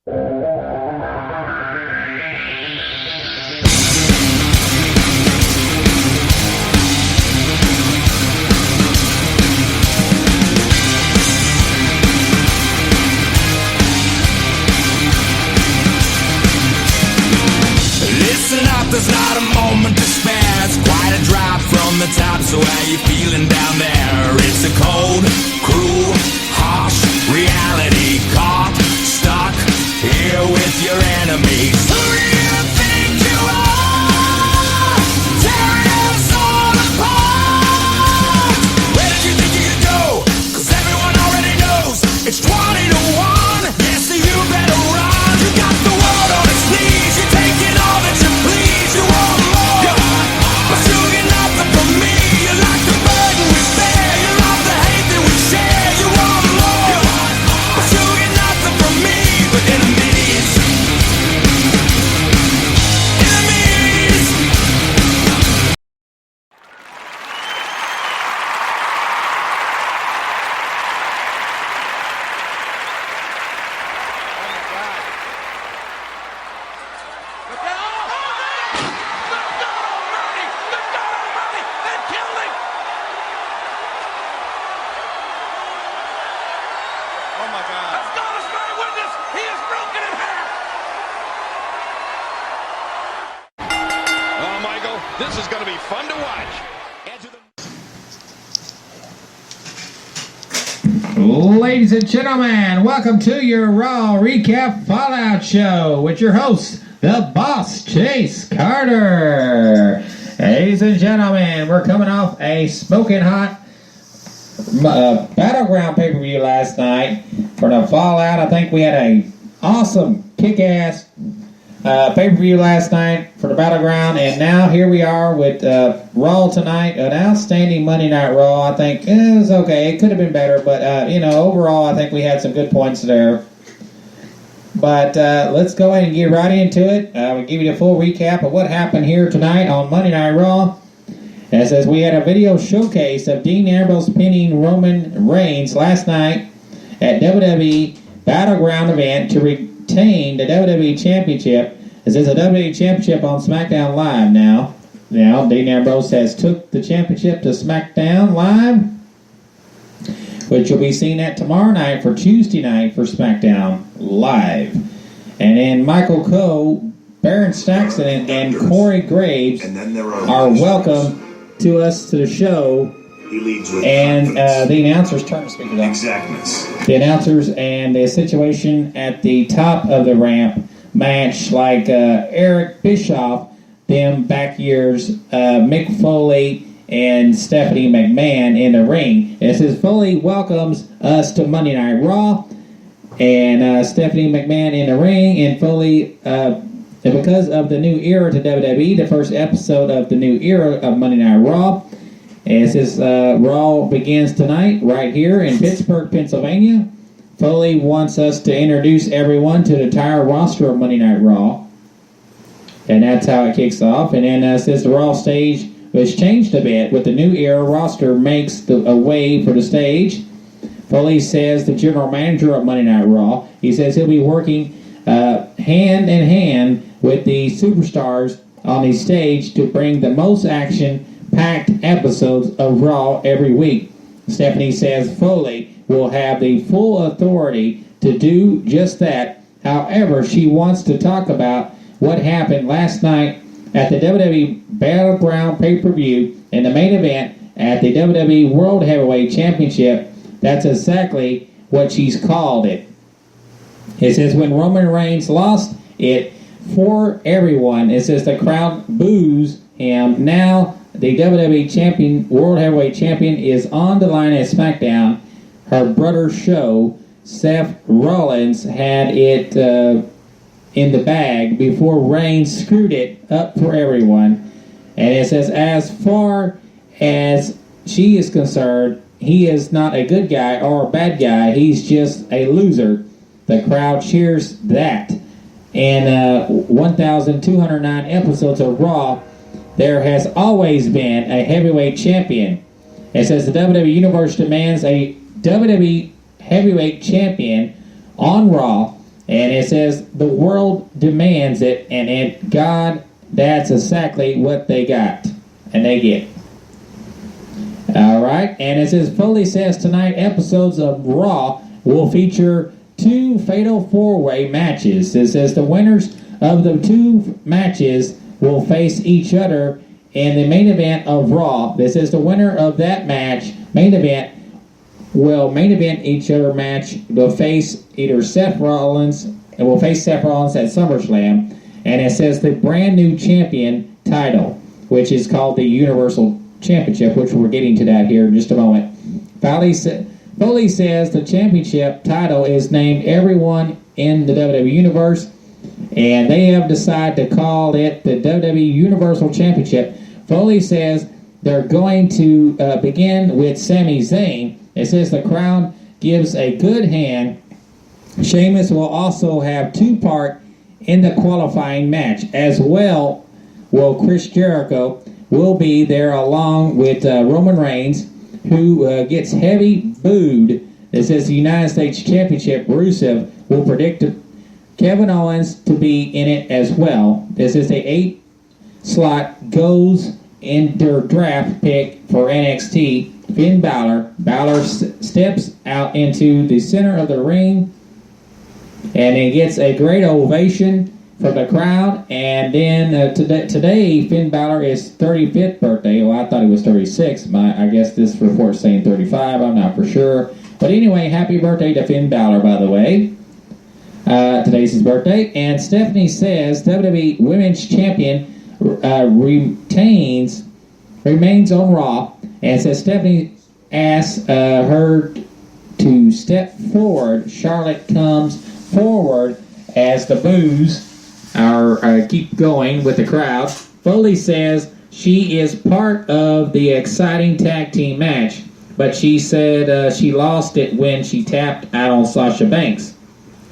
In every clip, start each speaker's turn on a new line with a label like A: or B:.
A: Listen up, there's not a moment to spare. It's quite a drop from the top, so how you feeling down there? It's a cold, cruel, harsh reality. Caught, stuck here with your enemies. Who do you think you are? Tearing us all apart. Where did you think you could go? 'Cause everyone already knows it's 20 to 1. Yes, so you better run. You got the world on its knees. You're taking all that you please. You want more, but you get nothing from me. You like the burden we bear. You love the hate that we share. You want more, but you get nothing from me. But enemies, enemies.
B: Oh my God.
C: As God is my witness, he is broken in half.
B: Oh, Michael, this is going to be fun to watch.
D: Ladies and gentlemen, welcome to your Raw Recap Fallout Show with your host, the Boss Chase Carter. Ladies and gentlemen, we're coming off a smoking hot Battleground pay-per-view last night for the Fallout. I think we had a awesome kick-ass pay-per-view last night for the Battleground, and now here we are with Raw tonight, an outstanding Monday Night Raw. I think it was okay. It could have been better, but overall, I think we had some good points there. But let's go ahead and get right into it. We'll give you the full recap of what happened here tonight on Monday Night Raw. And it says we had a video showcase of Dean Ambrose pinning Roman Reigns last night at WWE Battleground event to retain the WWE Championship. It says the WWE Championship on SmackDown Live now. Now, Dean Ambrose has took the championship to SmackDown Live, which will be seen at tomorrow night for Tuesday night for SmackDown Live. And then Michael Cole, Baron Saxton, and Corey Graves are welcome to us to the show.
E: He leads with
D: and the announcers turn to speakers on.
E: exactness.
D: The announcers and the situation at the top of the ramp match like Eric Bischoff, them back years, Mick Foley and Stephanie McMahon in the ring. It says Foley welcomes us to Monday Night Raw, and Stephanie McMahon in the ring, and Foley, because of the new era to WWE, the first episode of the new era of Monday Night Raw. And it says Raw begins tonight right here in Pittsburgh, Pennsylvania. Foley wants us to introduce everyone to the entire roster of Monday Night Raw. And that's how it kicks off. And then it says the Raw stage was changed a bit with the new era roster makes a way for the stage. Foley says the general manager of Monday Night Raw, he says he'll be working hand in hand with the superstars on the stage to bring the most action-packed episodes of Raw every week. Stephanie says Foley will have the full authority to do just that. However, she wants to talk about what happened last night at the WWE Battleground pay-per-view in the main event at the WWE World Heavyweight Championship. That's exactly what she's called it. It says when Roman Reigns lost it for everyone, it says the crowd boos him. Now the WWE Champion, World Heavyweight Champion, is on the line at SmackDown. Her brother's show, Seth Rollins, had it in the bag before Reigns screwed it up for everyone. And it says as far as she is concerned, he is not a good guy or a bad guy. He's just a loser. The crowd cheers that. In 1,209 episodes of Raw, there has always been a heavyweight champion. It says the WWE Universe demands a WWE heavyweight champion on Raw. And it says, the world demands it, and God, that's exactly what they got. And they get. All right. And it says, Foley says tonight episodes of Raw will feature 2 fatal 4-way matches. It says the winners of the 2 matches will face each other in the main event of Raw. This is the winner of that match, main event each other match. They'll face either Seth Rollins, and will face Seth Rollins at SummerSlam. And it says the brand new champion title, which is called the Universal Championship, which we're getting to that here in just a moment. Foley says the championship title is named everyone in the WWE Universe, and they have decided to call it the WWE Universal Championship. Foley says they're going to begin with Sami Zayn. It says the crowd gives a good hand. Sheamus will also have 2 part in the qualifying match. As well, Chris Jericho will be there along with Roman Reigns, who gets heavy booed. It says the United States Championship. Rusev will predict Kevin Owens to be in it as well. This is the 8 slot goes in their draft pick for NXT. Finn Balor. Balor steps out into the center of the ring, and he gets a great ovation from the crowd. And then today, Finn Balor is 35th birthday. Well, I thought he was 36. I guess this report's saying 35. I'm not for sure. But anyway, happy birthday to Finn Balor, by the way. Today's his birthday. And Stephanie says WWE Women's Champion remains on Raw. And says Stephanie asks her to step forward. Charlotte comes forward as the boos keep going with the crowd. Foley says she is part of the exciting tag team match, but she said she lost it when she tapped out on Sasha Banks.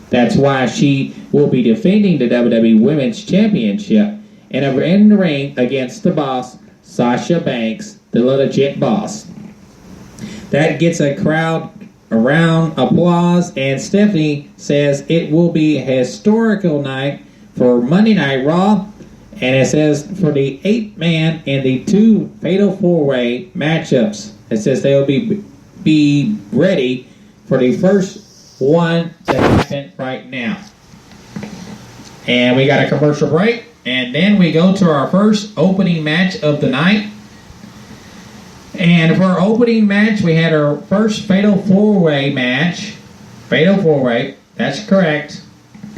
D: That's why she will be defending the WWE Women's Championship in the ring against the boss, Sasha Banks, the legit boss. That gets a crowd around applause, and Stephanie says it will be a historical night for Monday Night Raw, and it says for the 8-man and the 2 fatal 4-way matchups, it says they'll be ready for the first one to happen right now. And we got a commercial break, and then we go to our first opening match of the night. And for our opening match, we had our first Fatal 4-Way match. Fatal 4-Way, that's correct.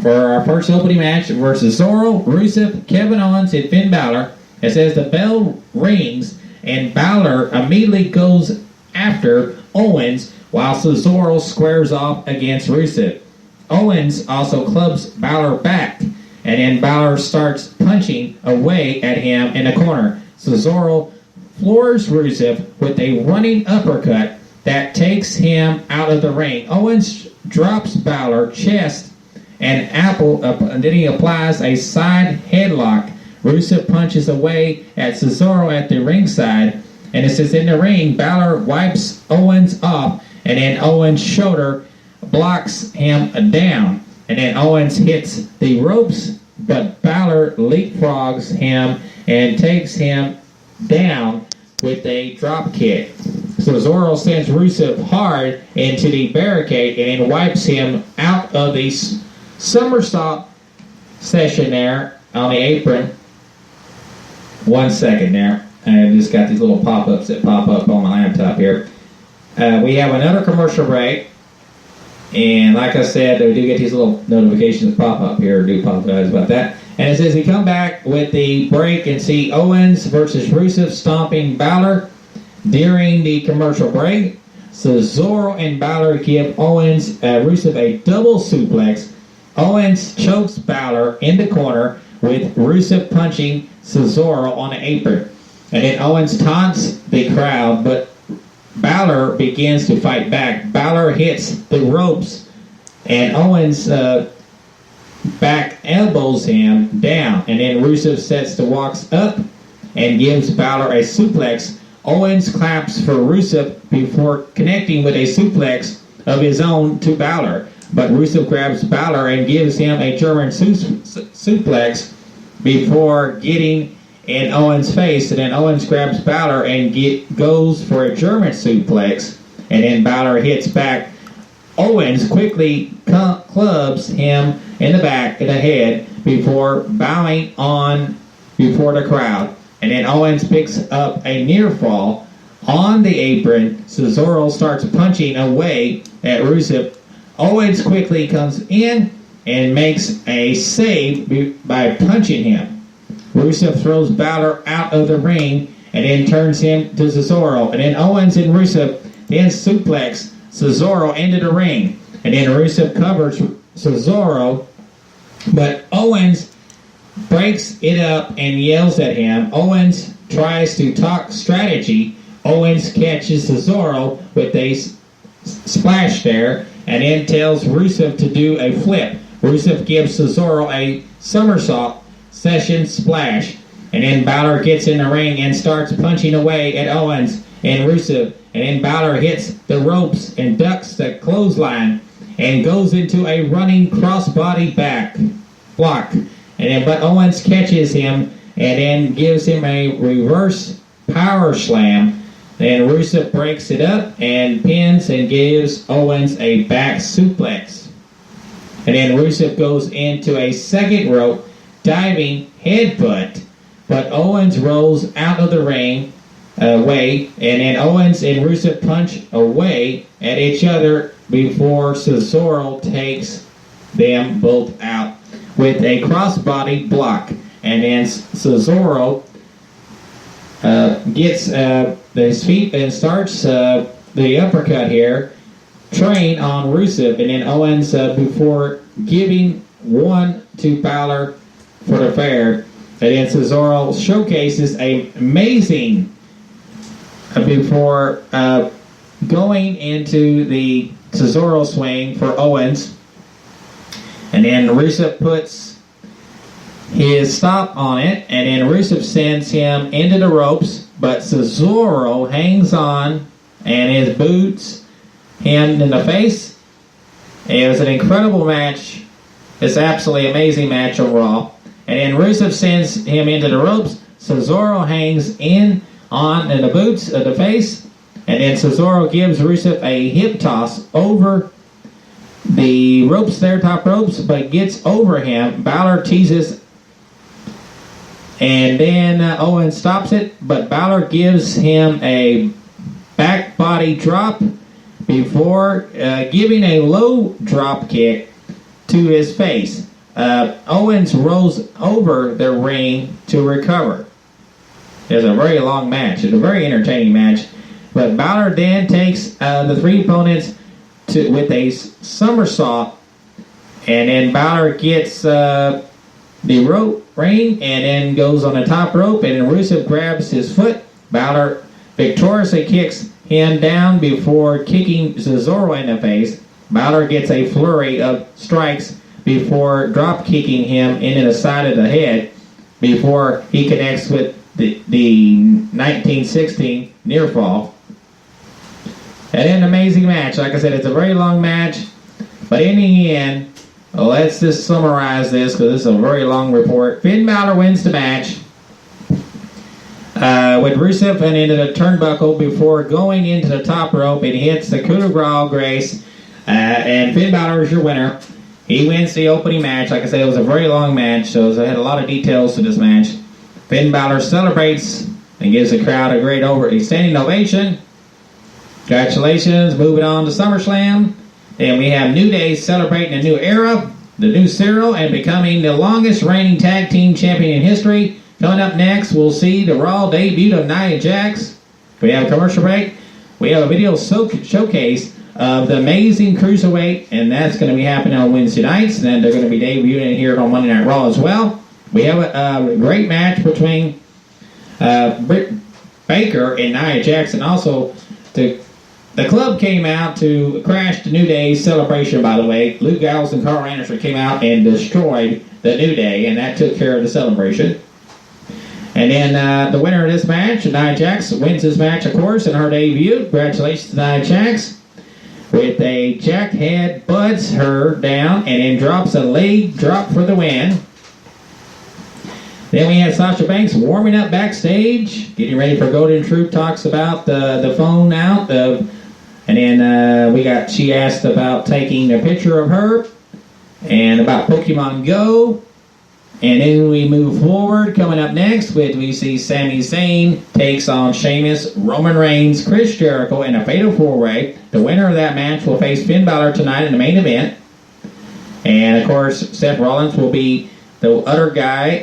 D: For our first opening match versus Cesaro, Rusev, Kevin Owens, and Finn Balor. It says the bell rings, and Balor immediately goes after Owens, while Cesaro squares off against Rusev. Owens also clubs Balor back, and then Balor starts punching away at him in the corner. Cesaro floors Rusev with a running uppercut that takes him out of the ring. Owens drops Balor chest and then he applies a side headlock. Rusev punches away at Cesaro at the ringside, and it says in the ring, Balor wipes Owens off, and then Owens' shoulder blocks him down, and then Owens hits the ropes, but Balor leapfrogs him and takes him down with a drop kick. So Cesaro sends Rusev hard into the barricade and then wipes him out of the somersault session there on the apron. 1 second there. I just got these little pop-ups that pop up on my laptop here. We have another commercial break. And like I said, we do get these little notifications pop up here. I do apologize about that. And it says we come back with the break and see Owens versus Rusev stomping Balor during the commercial break. Cesaro and Balor give Rusev a double suplex. Owens chokes Balor in the corner with Rusev punching Cesaro on the apron. And then Owens taunts the crowd, but Balor begins to fight back. Balor hits the ropes, and Owens back elbows him down. And then Rusev sets the walks up and gives Balor a suplex. Owens claps for Rusev before connecting with a suplex of his own to Balor. but Rusev grabs Balor and gives him a German suplex before getting in Owens' face. And then Owens grabs Balor and goes for a German suplex. And then Balor hits back. Owens quickly clubs him in the back of the head before bowing on before the crowd. And then Owens picks up a near fall on the apron. Cesaro starts punching away at Rusev. Owens quickly comes in and makes a save by punching him. Rusev throws Balor out of the ring and then turns him to Cesaro. And then Owens and Rusev then suplex Cesaro into the ring. And then Rusev covers Cesaro, but Owens breaks it up and yells at him. Owens tries to talk strategy. Owens catches Cesaro with a splash there and then tells Rusev to do a flip. Rusev gives Cesaro a somersault session splash. And then Balor gets in the ring and starts punching away at Owens and Rusev. And then Balor hits the ropes and ducks the clothesline and goes into a running crossbody back block. But Owens catches him and then gives him a reverse power slam. Then Rusev breaks it up and pins and gives Owens a back suplex. And then Rusev goes into a second rope diving headbutt. But Owens rolls out of the ring away, and then Owens and Rusev punch away at each other before Cesaro takes them both out with a crossbody block. And then Cesaro gets his feet and starts the uppercut here, train on Rusev, and then Owens before giving one to Balor for the fair. And then Cesaro showcases an amazing before going into the Cesaro swing for Owens. And then Rusev puts his stop on it, and then Rusev sends him into the ropes, but Cesaro hangs on and his boots him in the face. It was an incredible match. It's absolutely amazing match overall. And then Rusev sends him into the ropes. Cesaro hangs on the boots of the face. And then Cesaro gives Rusev a hip toss over the ropes there, top ropes, but gets over him. Balor teases. And then Owens stops it, but Balor gives him a back body drop before giving a low drop kick to his face. Owens rolls over the ring to recover. It's a very long match. It's a very entertaining match. But Balor then takes the three opponents with a somersault. And then Balor gets the rope ring and then goes on the top rope. And then Rusev grabs his foot. Balor victoriously kicks him down before kicking Cesaro in the face. Balor gets a flurry of strikes before drop kicking him into the side of the head before he connects with the 1916 near fall. And an amazing match. Like I said, it's a very long match, but in the end, let's just summarize this because this is a very long report. Finn Balor wins the match with Rusev and into the turnbuckle before going into the top rope and hits the coup de grace. And Finn Balor is your winner. He wins the opening match. Like I said, it was a very long match, so it had a lot of details to this match. Finn Balor celebrates and gives the crowd a great standing ovation. Congratulations. Moving on to SummerSlam. And we have New Day celebrating a new era, the new Cyril, and becoming the longest reigning tag team champion in history. Coming up next, we'll see the Raw debut of Nia Jax. We have a commercial break. We have a video showcase of the Amazing Cruiserweight, and that's going to be happening on Wednesday nights, and then they're going to be debuting here on Monday Night Raw as well. We have a great match between Britt Baker and Nia Jax, and also the club came out to crash the New Day celebration, by the way. Luke Gallows and Carl Anderson came out and destroyed the New Day, and that took care of the celebration. And then the winner of this match, Nia Jax, wins this match, of course, in her debut. Congratulations to Nia Jax. with a jackhead, butts her down, and then drops a leg drop for the win. Then we had Sasha Banks warming up backstage, getting ready for Golden Truth. Talks about the phone out of, and then she asked about taking a picture of her and about Pokemon Go. And then we move forward. Coming up next, we see Sami Zayn takes on Sheamus, Roman Reigns, Chris Jericho in a fatal four-way. The winner of that match will face Finn Balor tonight in the main event. And of course, Seth Rollins will be the other guy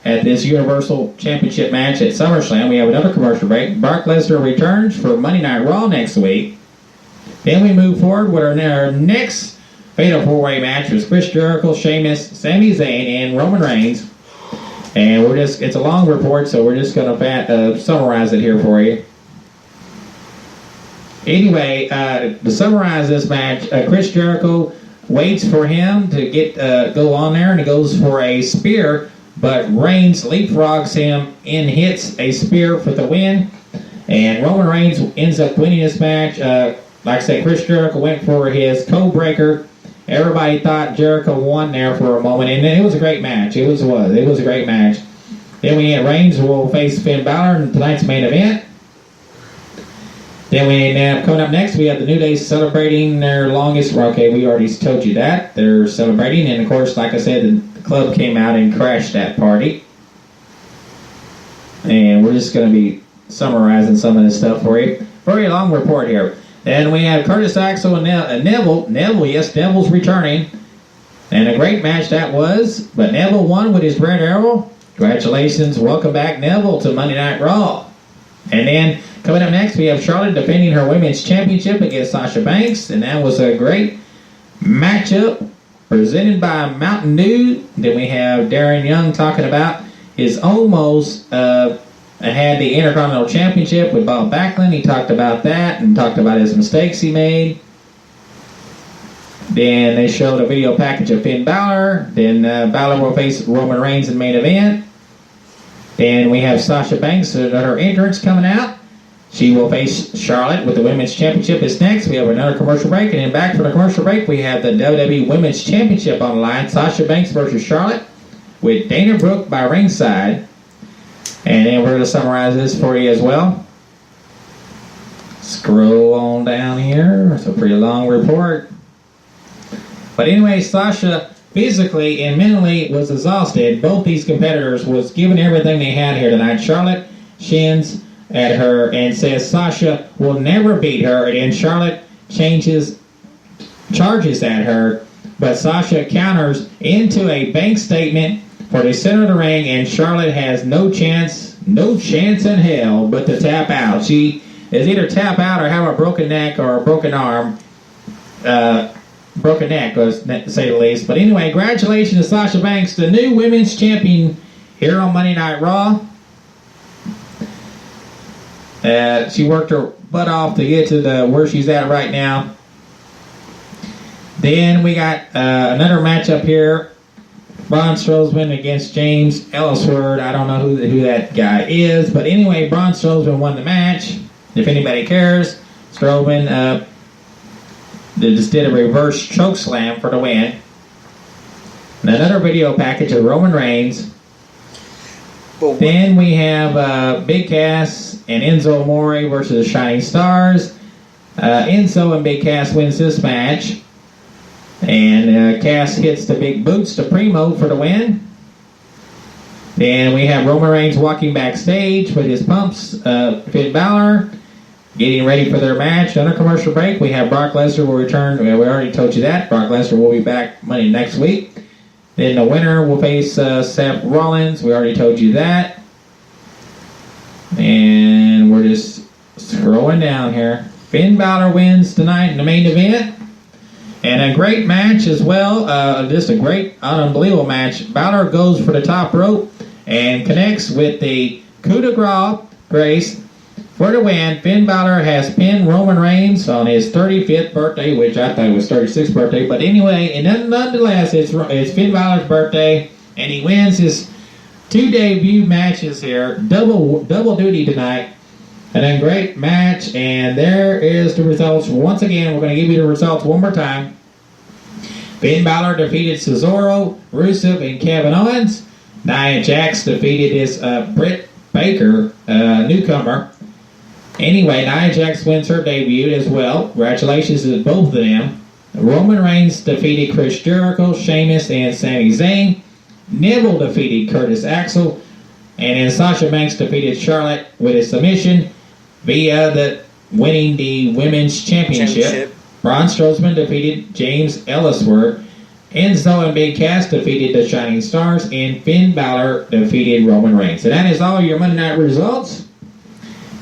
D: at this Universal Championship match at SummerSlam. We have another commercial break. Brock Lesnar returns for Monday Night Raw next week. Then we move forward with our next fatal four-way match was Chris Jericho, Sheamus, Sami Zayn, and Roman Reigns. And it's a long report, so we're just going to summarize it here for you. Anyway, to summarize this match, Chris Jericho waits for him to go on there, and he goes for a spear, but Reigns leapfrogs him and hits a spear for the win. And Roman Reigns ends up winning this match. Like I said, Chris Jericho went for his code breaker. Everybody thought Jericho won there for a moment, and it was a great match. It was a great match. Then we had Reigns will face Finn Balor in tonight's main event. Then coming up next, we have the New Day celebrating their longest. Okay, we already told you that they're celebrating, and of course, like I said, the club came out and crashed that party. And we're just going to be summarizing some of this stuff for you. Very long report here. Then we have Curtis Axel and Neville. Yes, Neville's returning. And a great match that was. But Neville won with his red arrow. Congratulations. Welcome back, Neville, to Monday Night Raw. And then coming up next, we have Charlotte defending her women's championship against Sasha Banks. And that was a great matchup presented by Mountain Dew. Then we have Darren Young talking about his almost had the Intercontinental Championship with Bob Backlund. He talked about that and talked about his mistakes he made. Then they showed a video package of Finn Balor. Then Balor will face Roman Reigns in the main event. Then we have Sasha Banks, her entrance coming out. She will face Charlotte with the Women's Championship is next. We have another commercial break. And then back from the commercial break, we have the WWE Women's Championship on the line. Sasha Banks versus Charlotte with Dana Brooke by ringside. And then we're going to summarize this for you as well. Scroll on down here. It's a pretty long report. But anyway, Sasha physically and mentally was exhausted. Both these competitors was giving everything they had here tonight. Charlotte shins at her and says Sasha will never beat her. And Charlotte charges at her. But Sasha counters into a bank statement for the center of the ring, and Charlotte has no chance in hell but to tap out. She is either tap out or have a broken neck or a broken arm. Broken neck, to say the least. But anyway, congratulations to Sasha Banks, the new women's champion here on Monday Night Raw. She worked her butt off to get to where she's at right now. Then we got another matchup here. Braun Strowman against James Ellsworth. I don't know who that guy is. But anyway, Braun Strowman won the match. If anybody cares, Strowman just did a reverse choke slam for the win. And another video package of Roman Reigns. Then we have Big Cass and Enzo Amore versus the Shining Stars. Enzo and Big Cass wins this match. And Cass hits the big boots to Primo for the win. Then we have Roman Reigns walking backstage with his pumps. Finn Balor getting ready for their match. Under commercial break, we have Brock Lesnar will return. We already told you that. Brock Lesnar will be back Monday next week. Then the winner will face Seth Rollins. We already told you that. And we're just scrolling down here. Finn Balor wins tonight in the main event. And a great match as well. Just a great, unbelievable match. Balor goes for the top rope and connects with the coup de grace for the win. Finn Balor has pinned Roman Reigns on his 35th birthday, which I thought was 36th birthday. But anyway, and nonetheless, it's Finn Balor's birthday, and he wins his 2 debut matches here. Double duty tonight. And then great match, and there is the results. Once again, we're going to give you the results one more time. Finn Balor defeated Cesaro, Rusev, and Kevin Owens. Nia Jax defeated this Britt Baker, newcomer. Anyway, Nia Jax wins her debut as well. Congratulations to both of them. Roman Reigns defeated Chris Jericho, Sheamus, and Sami Zayn. Neville defeated Curtis Axel. And then Sasha Banks defeated Charlotte with a submission via winning the Women's Championship. Braun Strowman defeated James Ellsworth. Enzo and Big Cass defeated the Shining Stars. And Finn Balor defeated Roman Reigns. So that is all your Monday Night results.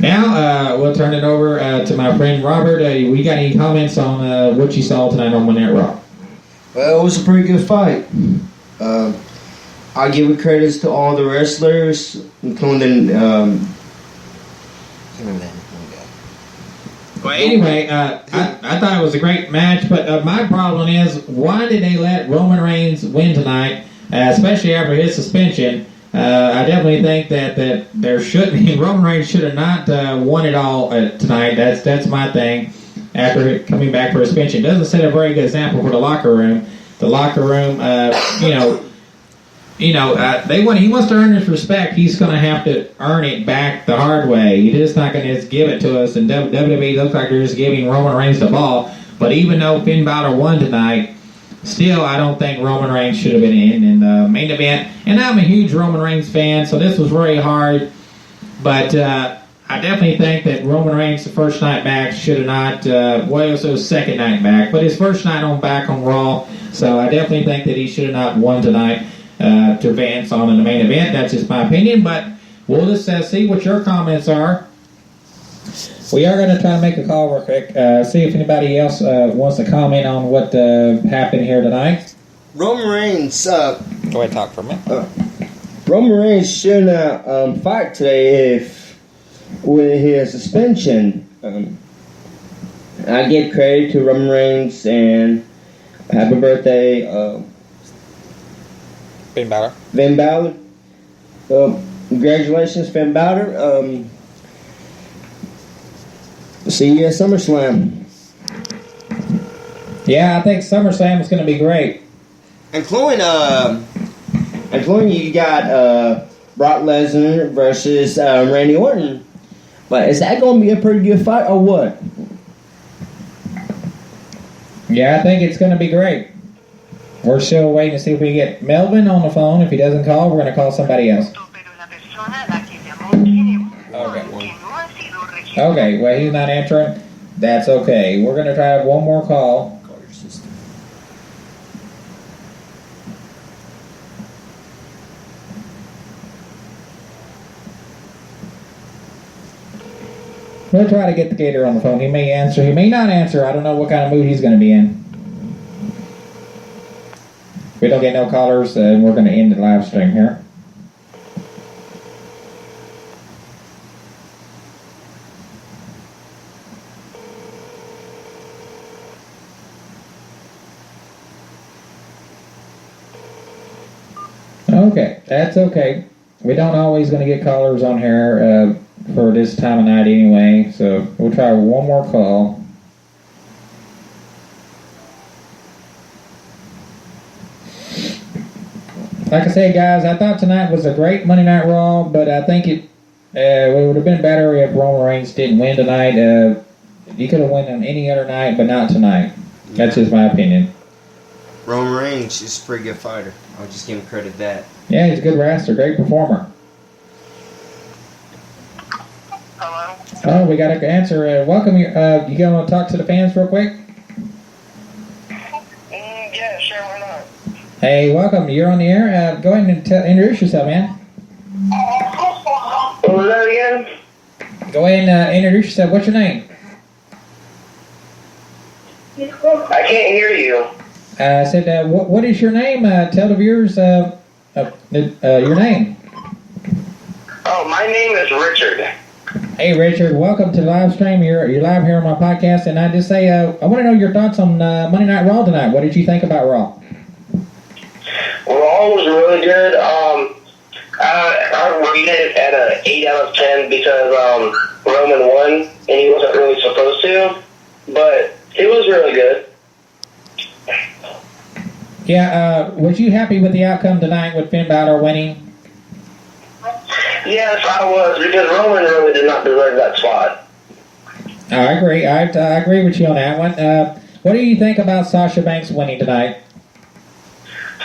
D: Now, we'll turn it over to my friend Robert. We got any comments on what you saw tonight on Monday Night Raw?
E: Well, it was a pretty good fight. I give it credits to all the wrestlers, including.
D: Well, anyway, I thought it was a great match, but my problem is, why did they let Roman Reigns win tonight, especially after his suspension? I definitely think that there shouldn't be. Roman Reigns should have not won it all tonight. That's my thing. After coming back for suspension, doesn't set a very good example for the locker room. The locker room, they want. He wants to earn his respect. He's going to have to earn it back the hard way. You're just not going to just give it to us. And WWE looks like they're just giving Roman Reigns the ball. But even though Finn Balor won tonight, still, I don't think Roman Reigns should have been in the main event. And I'm a huge Roman Reigns fan, so this was very hard. But I definitely think that Roman Reigns, the first night back, should have not. It was his second night back, but his first night back on Raw. So I definitely think that he should have not won tonight to advance on in the main event. That's just my opinion. But we'll just see what your comments are. We are going to try to make a call real quick, see if anybody else wants to comment on what happened here tonight.
E: Roman Reigns.
D: Go ahead and talk for a minute.
E: Roman Reigns should not fight today with his suspension. I give credit to Roman Reigns and happy birthday,
D: Finn Balor.
E: Finn Balor. Congratulations, Finn Balor. See you at SummerSlam.
D: Yeah, I think SummerSlam is going to be great.
E: Including you got Brock Lesnar versus Randy Orton. But is that going to be a pretty good fight or what?
D: Yeah, I think it's going to be great. We're still waiting to see if we get Melvin on the phone. If he doesn't call, we're going to call somebody else. Okay, well, he's not answering. That's okay. We're going to try one more call. We'll try to get the Gator on the phone. He may answer. He may not answer. I don't know what kind of mood he's going to be in. If we don't get no callers, then we're going to end the live stream here. Okay, that's okay. We don't always going to get callers on here for this time of night anyway, so we'll try one more call. Like I said, guys, I thought tonight was a great Monday Night Raw, but I think it would have been better if Roman Reigns didn't win tonight. He could have won on any other night, but not tonight. That's just my opinion.
E: Roman Reigns is a pretty good fighter. I'll just give him credit that.
D: Yeah, he's a good wrestler, great performer.
F: Hello?
D: Oh, we got to answer. Welcome. You going to talk to the fans real quick?
F: Yeah, sure, why not?
D: Hey, welcome. You're on the air. Go ahead and introduce yourself, man.
F: What was that again?
D: Go ahead and introduce yourself. What's your name?
F: I can't hear you.
D: I said, what is your name? Tell the viewers your name.
F: Oh, my name is Richard.
D: Hey, Richard. Welcome to the live stream. You're live here on my podcast, and I just say I want to know your thoughts on Monday Night Raw tonight. What did you think about Raw?
F: Raw was really good. I rated it at an 8 out of 10 because Roman won, and he wasn't really supposed to, but it was really good.
D: Yeah, was you happy with the outcome tonight with Finn Balor winning?
F: Yes, I was, because Roman really did not deserve that spot.
D: I agree. I agree with you on that one. What do you think about Sasha Banks winning tonight?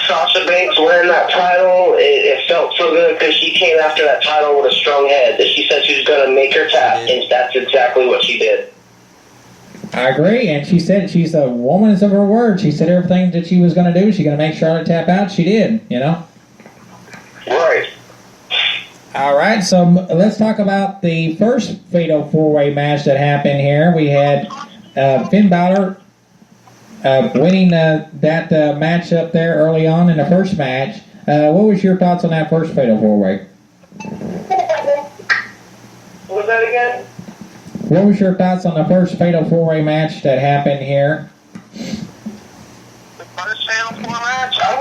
F: Sasha Banks winning that title, it felt so good because she came after that title with a strong head. She said she was going to make her tap, and that's exactly what she did.
D: I agree, and she said she's a woman of her word. She said everything that she was going to do. She's going to make Charlotte tap out. She did, you know?
F: Right.
D: All right, so let's talk about the first Fatal 4-Way match that happened here. We had Finn Balor winning that match up there early on in the first match. What was your thoughts on that first Fatal 4-Way?
F: What was that again?
D: What was your thoughts on the first Fatal 4-Way match that happened here?
F: The first Fatal 4 match, I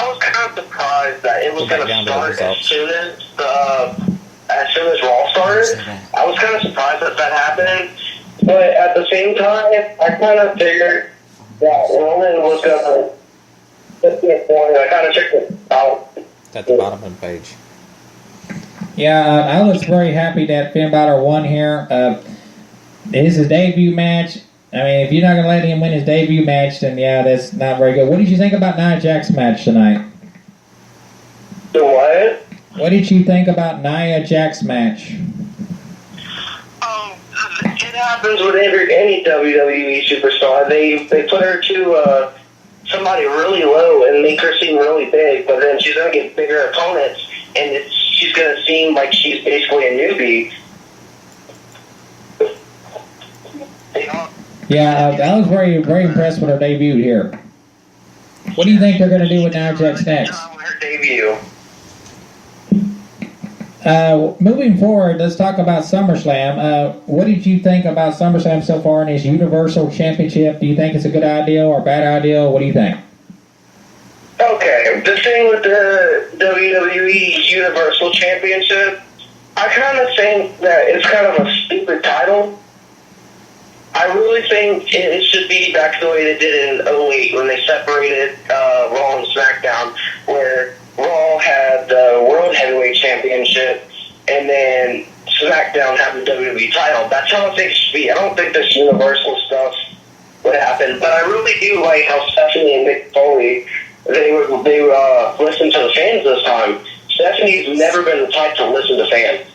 F: was kind of surprised that it was going to start as soon as Raw started. I was kind of surprised that happened, but at the same time, I kind of figured that Roman was going to put me a point. I kind of checked it out.
G: It's at the bottom of the page.
D: Yeah, I was very happy that Finn Balor won here. It is his debut match. I mean, if you're not going to let him win his debut match, then yeah, that's not very good. What did you think about Nia Jax's match tonight?
F: The what?
D: What did you think about Nia Jax's match?
F: It happens with any WWE superstar. They put her to somebody really low and make her seem really big, but then she's going to get bigger opponents, and she's going to seem like she's basically a newbie.
D: Yeah, I was very, very impressed with her debut here. What do you think they're going to do with Nia Jax next?
F: Her debut.
D: Moving forward, let's talk about SummerSlam. What did you think about SummerSlam so far in his Universal Championship? Do you think it's a good idea or a bad idea? What do you think?
F: Okay, the thing with the WWE Universal Championship, I kind of think that it's kind of a stupid title. I really think it should be back the way they did in 08 when they separated Raw and SmackDown, where Raw had the World Heavyweight Championship and then SmackDown had the WWE title. That's how I think it should be. I don't think this Universal stuff would happen, but I really do like how Stephanie and Mick Foley, they listen to the fans this time. Stephanie's never been the type to listen to fans.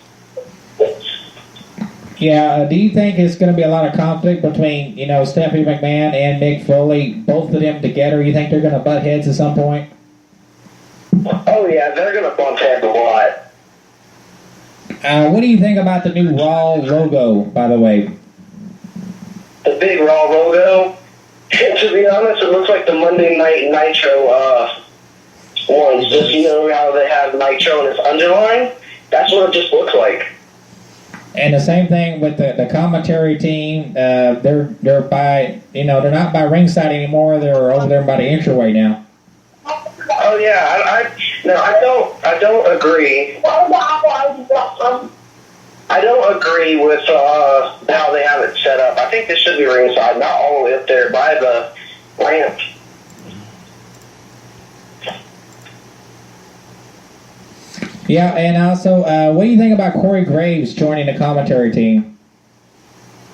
D: Yeah, do you think it's going to be a lot of conflict between, Stephanie McMahon and Mick Foley, both of them together? You think they're going to butt heads at some point?
F: Oh, yeah, they're going to bump heads a lot.
D: What do you think about the new Raw logo, by the way?
F: The big Raw logo? To be honest, it looks like the Monday Night Nitro ones. Just, how they have Nitro in its underline? That's what it just looks like.
D: And the same thing with the commentary team. They're by they're not by ringside anymore. They're over there by the entryway now.
F: Oh yeah, I don't agree. I don't agree with how they have it set up. I think this should be ringside, not all the way up there by the ramp.
D: Yeah, and also, what do you think about Corey Graves joining the commentary team?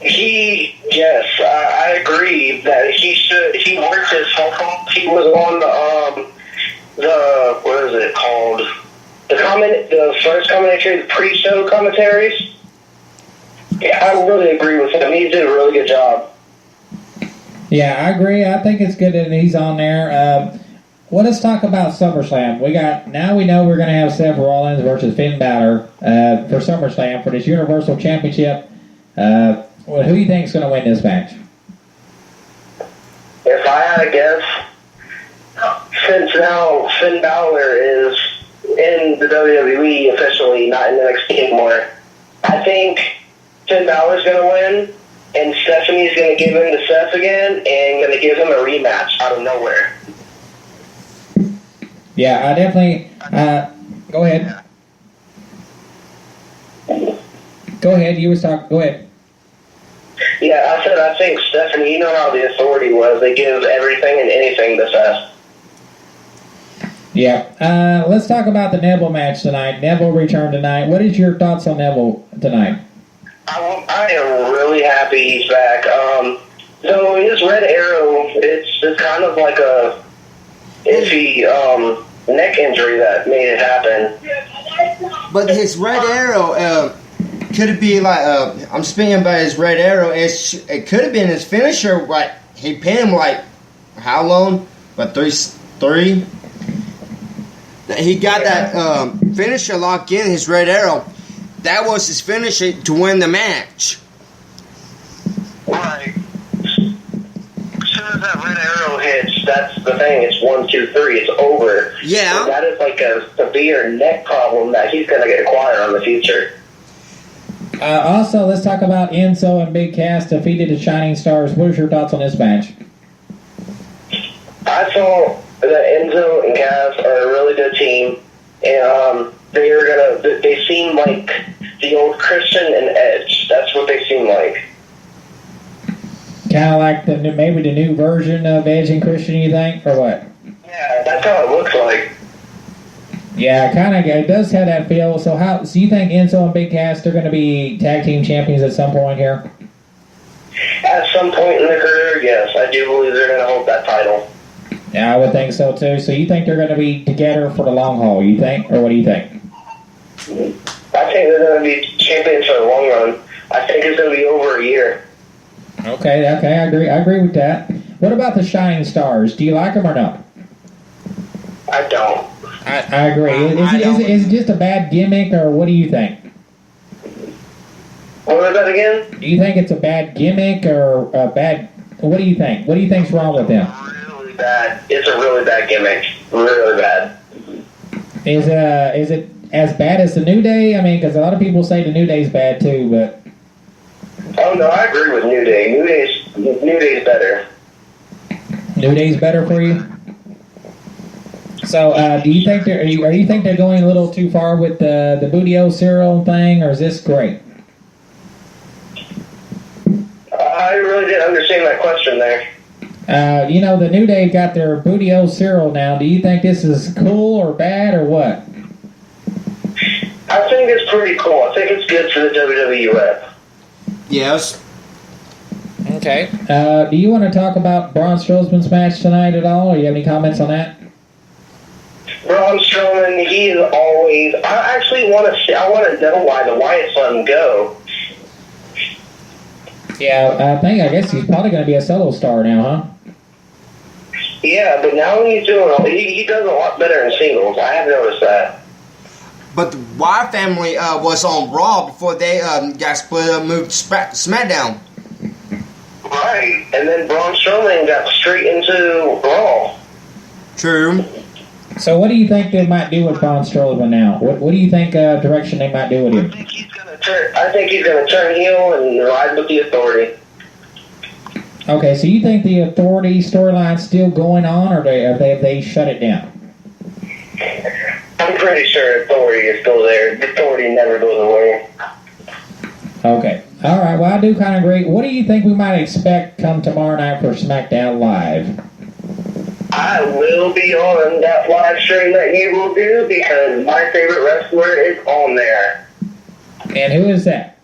F: Yes, I agree that he should. He worked his cell phone. He was on the what is it called? The first commentary, the pre-show commentaries. Yeah, I really agree with him. He did a really good job.
D: Yeah, I agree. I think it's good that he's on there. Well, let's talk about SummerSlam. Now we know we're going to have Seth Rollins versus Finn Balor for SummerSlam for this Universal Championship. Who do you think is going to win this match?
F: If I had to guess, since now Finn Balor is in the WWE officially, not in NXT anymore, I think Finn Balor's going to win, and Stephanie's going to give in to Seth again and going to give him a rematch out of nowhere.
D: Yeah, I definitely. Go ahead. Go ahead. You was talking. Go ahead.
F: Yeah, I said I think Stephanie. You know how the Authority was. They give everything and anything to Seth.
D: Yeah. Let's talk about the Neville match tonight. Neville returned tonight. What is your thoughts on Neville tonight?
F: I am really happy he's back. So his red arrow, it's kind of like a iffy neck injury that made it happen.
E: But his red arrow, could it be like, I'm speaking about his red arrow, it could have been his finisher, like, he pinned him like, how long? But three? He got that finisher locked in, his red arrow. That was his finisher to win the match.
F: Right. As soon as that red arrow hits, that's the thing. It's 1, 2, 3. It's over.
E: Yeah.
F: So that is like a severe neck problem that he's going to get acquired in the future.
D: Also, let's talk about Enzo and Big Cass defeated the Shining Stars. What are your thoughts on this match?
F: I thought that Enzo and Cass are a really good team, and they seem like the old Christian and Edge. That's what they seem like.
D: Kind of like maybe the new version of Edge and Christian, you think, or what?
F: Yeah, that's how it looks like.
D: Yeah, kind of. It does have that feel. So you think Enzo and Big Cass are going to be tag team champions at some point here?
F: At some point in their career, yes, I do believe they're going to hold that title.
D: Yeah, I would think so too. So you think they're going to be together for the long haul? You think, or what do you think?
F: I think they're going to be champions for the long run. I think it's going to be over a year.
D: Okay, I agree with that. What about the Shining Stars? Do you like them or not?
F: I don't.
D: I agree. Is it just a bad gimmick, or what do you think?
F: What was that again?
D: Do you think it's a bad gimmick or a bad? What do you think? What do you think's wrong with them?
F: Really bad. It's a really bad gimmick. Really bad.
D: Is it as bad as the New Day? I mean, because a lot of people say the New Day's bad too, but.
F: Oh no, I agree with New Day. New Day's better.
D: New Day's better for you. So, do you think they're going a little too far with the Booty-O cereal thing, or is this great?
F: I really didn't understand that question there.
D: The New Day got their Booty-O cereal now. Do you think this is cool or bad or what?
F: I think it's pretty cool. I think it's good for the WWE rep.
E: Yes.
D: Okay. Do you want to talk about Braun Strowman's match tonight at all, or you have any comments on that?
F: Braun Strowman, he is always. I actually want to know why the Wyatt son go.
D: Yeah, I guess he's probably going to be a solo star now, huh?
F: Yeah, but now he does a lot better in singles. I have noticed that.
E: But the Wyatt family was on Raw before they got split up, moved to SmackDown.
F: Right, and then Braun Strowman got straight into Raw.
E: True.
D: So what do you think they might do with Braun Strowman now? What do you think direction they might do with him?
F: I think he's gonna turn heel and ride with the Authority.
D: Okay, so you think the Authority storyline's still going on, or have they shut it down?
F: I'm pretty sure Authority is still there. The Authority never goes away.
D: Okay. All right. Well, I do kind of agree. What do you think we might expect come tomorrow night for SmackDown Live?
F: I will be on that live stream that you will do because my favorite wrestler is on there.
D: And who is that?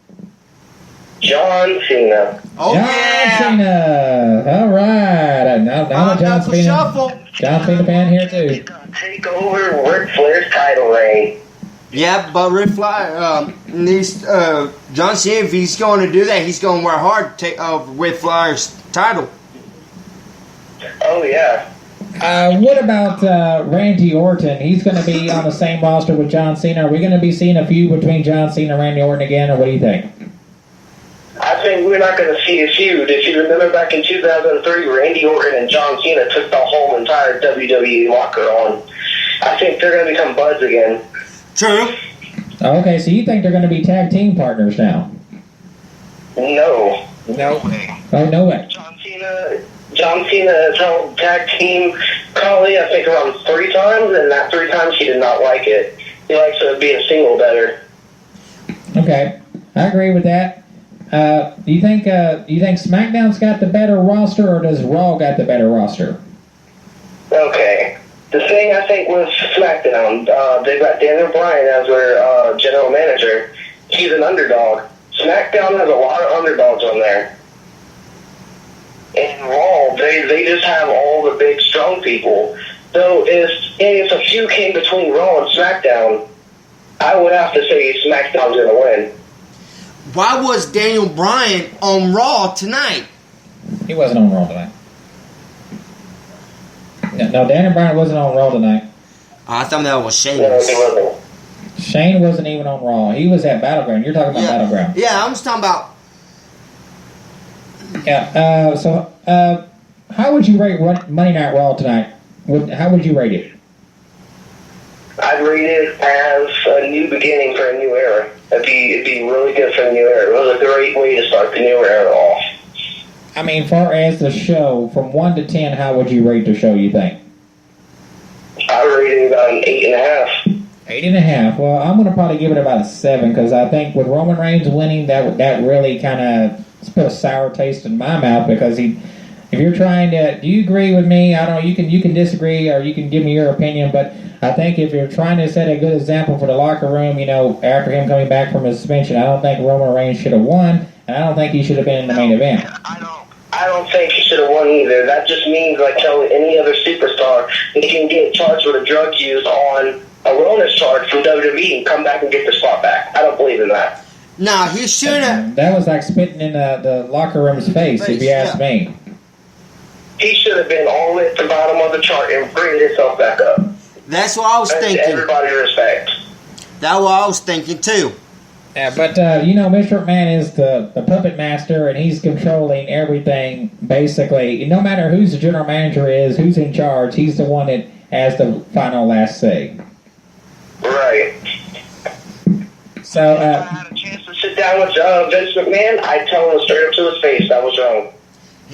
F: John Cena.
E: Oh,
D: John Cena. All right. I'm a John Cena fan here too.
F: He's gonna take over Ric Flair's title reign.
E: Yeah, but Ric Flair, John Cena, if he's going to do that, he's going to work hard to take over Ric Flair's title.
F: Oh yeah.
D: What about Randy Orton? He's going to be on the same roster with John Cena. Are we going to be seeing a feud between John Cena and Randy Orton again, or what do you think?
F: I think we're not going to see a feud. If you remember back in 2003, Randy Orton and John Cena took the whole entire WWE locker on. I think they're going to become buds again.
E: True.
D: Okay, so you think they're going to be tag team partners now?
F: No.
D: No. Oh, no way.
F: John Cena has held tag team Khali, I think, around 3 times, and that 3 times he did not like it. He likes to be a single better.
D: Okay. I agree with that. Do you think SmackDown's got the better roster, or does Raw got the better roster?
F: Okay. The thing I think with SmackDown, they've got Daniel Bryan as their general manager. He's an underdog. SmackDown has a lot of underdogs on there. And Raw, they just have all the big, strong people. So if a few came between Raw and SmackDown, I would have to say SmackDown's going to win.
G: Why was Daniel Bryan on Raw tonight?
D: He wasn't on Raw tonight. No, Daniel Bryan wasn't on Raw tonight.
G: I thought that was
F: No,
G: Sheamus.
F: he wasn't.
D: Shane wasn't even on Raw. He was at Battleground. You're talking about Battleground.
G: Yeah, I'm just talking about.
D: Yeah. So, how would you rate Monday Night Raw tonight? How would you rate it?
F: I'd rate it as a new beginning for a new era. It'd be really good for a new era. It was a great way to start the new era off.
D: I mean, far as the show, from 1 to 10, how would you rate the show, you think?
F: I rate it about an 8.5.
D: 8.5. Well, I'm going to probably give it about a 7, because I think with Roman Reigns winning, that really kind of put a sour taste in my mouth, because if you're trying to, do you agree with me? I don't know, you can disagree, or you can give me your opinion, but I think if you're trying to set a good example for the locker room, after him coming back from his suspension, I don't think Roman Reigns should have won, and I don't think he should have been in the main event.
F: I don't think he should have won either. That just means, like telling any other superstar, he can get charged with a drug use on a wellness charge from WWE and come back and get their spot back. I don't believe in that.
G: No, he should have.
D: That was like spitting in the locker room's face, if you ask me.
F: He should have been all the way at the bottom of the chart and bring himself back up.
G: That's what I was thinking.
F: Everybody respect.
G: That's what I was thinking too.
D: Yeah, but Mr. McMahon is the puppet master, and he's controlling everything, basically. No matter who's the general manager is, who's in charge, he's the one that has the final last say.
F: Right.
D: So,
F: if I had a chance to sit down with Vince McMahon, I'd tell him straight up to his face that was wrong.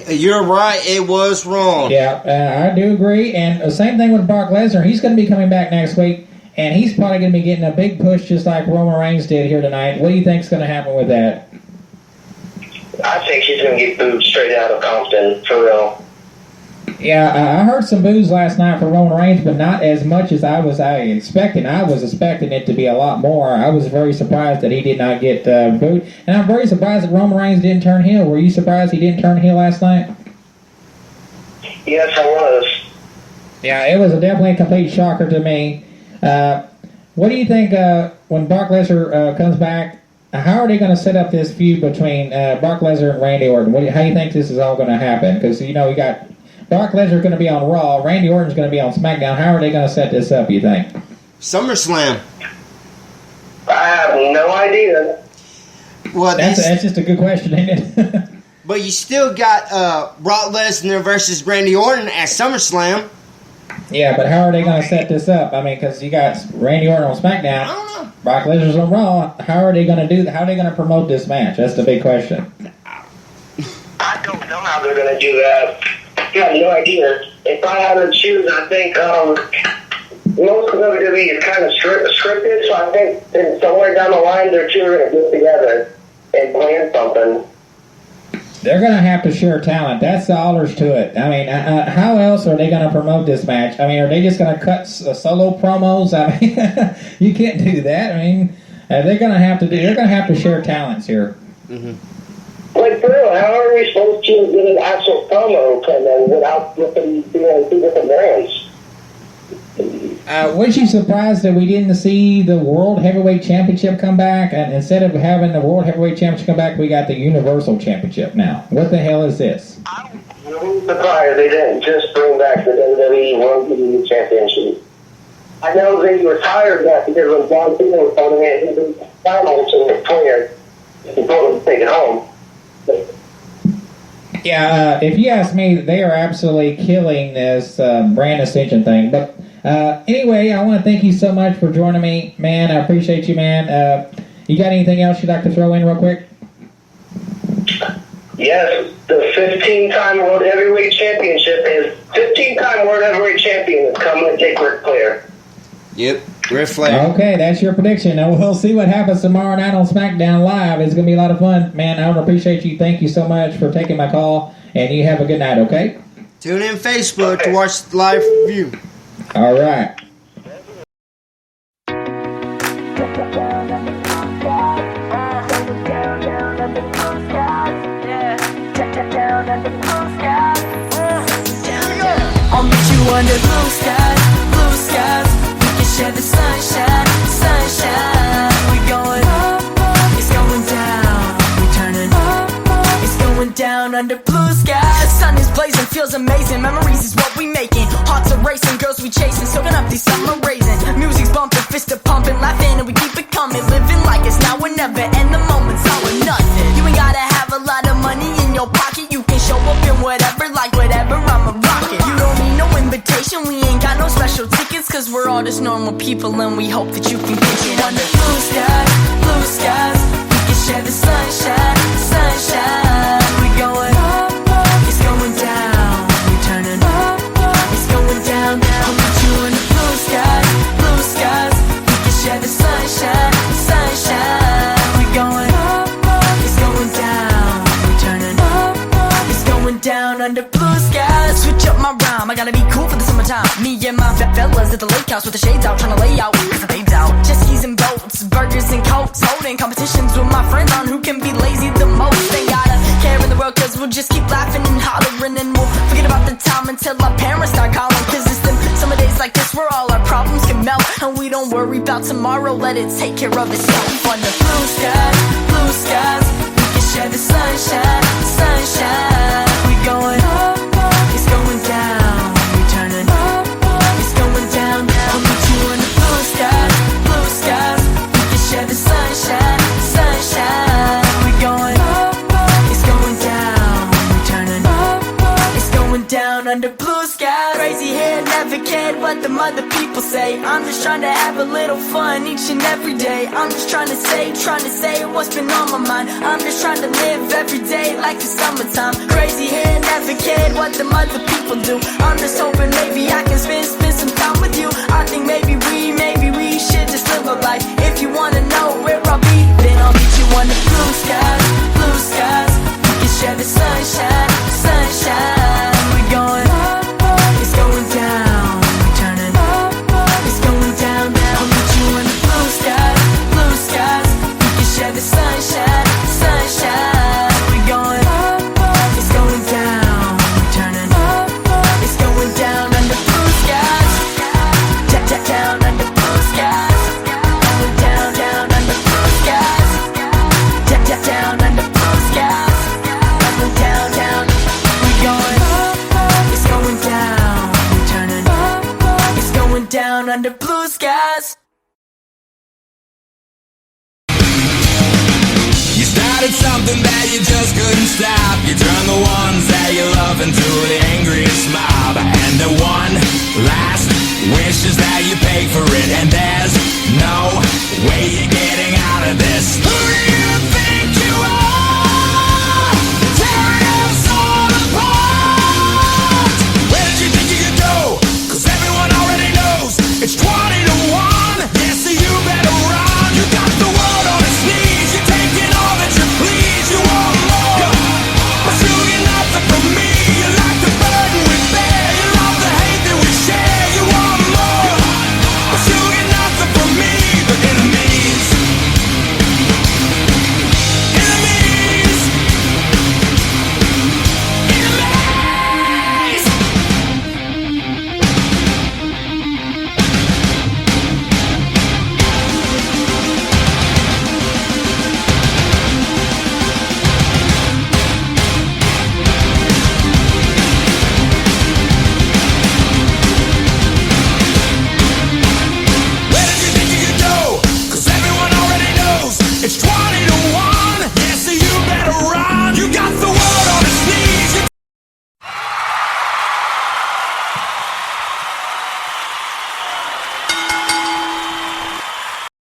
G: You're right, it was wrong.
D: Yeah, I do agree. And the same thing with Brock Lesnar. He's going to be coming back next week, and he's probably going to be getting a big push just like Roman Reigns did here tonight. What do you think is going to happen with that?
F: I think he's going to get booed straight out of Compton, for real.
D: Yeah, I heard some boos last night for Roman Reigns, but not as much as I was expecting. I was expecting it to be a lot more. I was very surprised that he did not get booed. And I'm very surprised that Roman Reigns didn't turn heel. Were you surprised he didn't turn heel last night?
F: Yes, I was.
D: Yeah, it was definitely a complete shocker to me. What do you think when Brock Lesnar comes back? How are they going to set up this feud between Brock Lesnar and Randy Orton? How do you think this is all going to happen? Because, we got Brock Lesnar going to be on Raw. Randy Orton's going to be on SmackDown. How are they going to set this up, you think?
G: SummerSlam.
F: I have no idea.
G: Well,
D: that's just a good question, ain't it?
G: But you still got Brock Lesnar versus Randy Orton at SummerSlam.
D: Yeah, but how are they going to set this up? I mean, because you got Randy Orton on SmackDown.
G: I don't know.
D: Brock Lesnar's on Raw. How are they going to do that? How are they going to promote this match? That's the big question.
F: I don't know how they're going to do that. I have no idea. If I had to choose, I think most of WWE is kind of scripted, so I think somewhere down the line, they're two are going to get together and plan something.
D: They're going to have to share talent. That's all there's to it. I mean, how else are they going to promote this match? I mean, are they just going to cut solo promos? I mean, you can't do that. I mean, they're going to have to share talents here.
G: Mm-hmm.
F: Like, for real, how are we supposed to get an actual promo from them without being two different brands?
D: Was you surprised that we didn't see the World Heavyweight Championship come back? And instead of having the World Heavyweight Championship come back, we got the Universal Championship now. What the hell is this?
F: I'm really surprised they didn't just bring back the WWE World Heavyweight Championship. I know they retired that because when John Cena was holding it, he was finals in the player. He told him to take it home.
D: Yeah, if you ask me, they are absolutely killing this brand ascension thing. But anyway, I want to thank you so much for joining me, man. I appreciate you, man. You got anything else you'd like to throw in real quick?
F: Yes, the 15-time World Heavyweight Championship is 15-time World Heavyweight Champion is coming to take Ric Flair.
G: Yep. Ric Flair.
D: Okay, that's your prediction. And we'll see what happens tomorrow night on SmackDown Live. It's going to be a lot of fun. Man, I appreciate you. Thank you so much for taking my call. And you have a good night, okay?
G: Tune in Facebook to watch the live review.
D: All right.
H: I'll meet you under blue skies, blue skies. We can share the sunshine, sunshine. We going up, it's going down. We turning up, it's going down under blue skies. The sun is blazing, feels amazing. Memories is what we making. Hearts are racing, girls we chasing, soaking up these summer raisins. Music's bumping, fists are pumping, laughing, and we keep it coming. Living like it's now or never, and the moment's all or nothing. You ain't gotta have a lot of money in your pocket. You can show up in whatever, like whatever. I'm a rocket. You don't need no invitation. We ain't got no special tickets, cause we're all just normal people, and we hope that you can get it under blue skies, blue skies. We can share the sunshine, sunshine. We going up, it's going down. We turning up, it's going down. I'll meet you under blue skies, blue skies. We can share the sunshine, sunshine. We going up, it's going down. We turning up, it's going down under blue skies. Switch up my rhyme, I gotta be cool for the summertime. Me and my fellas at the lake house with the shades out, trying to lay out, cause the babe's out. Jet skis and boats, burgers and cokes, holding competitions with my friends on who can be lazy the most. Ain't gotta care in the world, cause we'll just keep laughing and hollering, and we'll forget about the time until our parents start calling. Cause it's them summer days like this where all our problems can melt, and we don't worry about tomorrow, let it take care of itself. Under blue skies, we can share the sunshine, sunshine. We going up, it's going down. We turning up, it's going down. I'll meet you under blue skies, blue skies. We can share the sunshine, sunshine. We going up, it's going down. We turning up, it's going down under blue skies. Crazy hair, never cared what the other people say. I'm just trying to have a little fun each and every day. I'm just trying to say what's been on my mind. I'm just trying to live every day like the summertime. Crazy hair, never cared what the other people do. I'm just hoping maybe I can spend some time with you. I think maybe we should just live a life. If you wanna know where I'll be, then I'll meet you under blue skies, blue skies. We can share the sunshine, sunshine. We going up, it's going down. We turning up, it's going down. I'll meet you under blue skies, blue skies. We can share the sunshine, sunshine. We going up, it's going down. We turning up, it's going down under blue skies. Down under blue skies. Going down, down under blue skies. Down under blue skies. Going down, down. We going up, it's going down. We turning up, it's going down under blue skies.
A: You started something that you just couldn't stop. You turned the ones that you love into the angriest mob. And the one last wish is that you pay for it, and then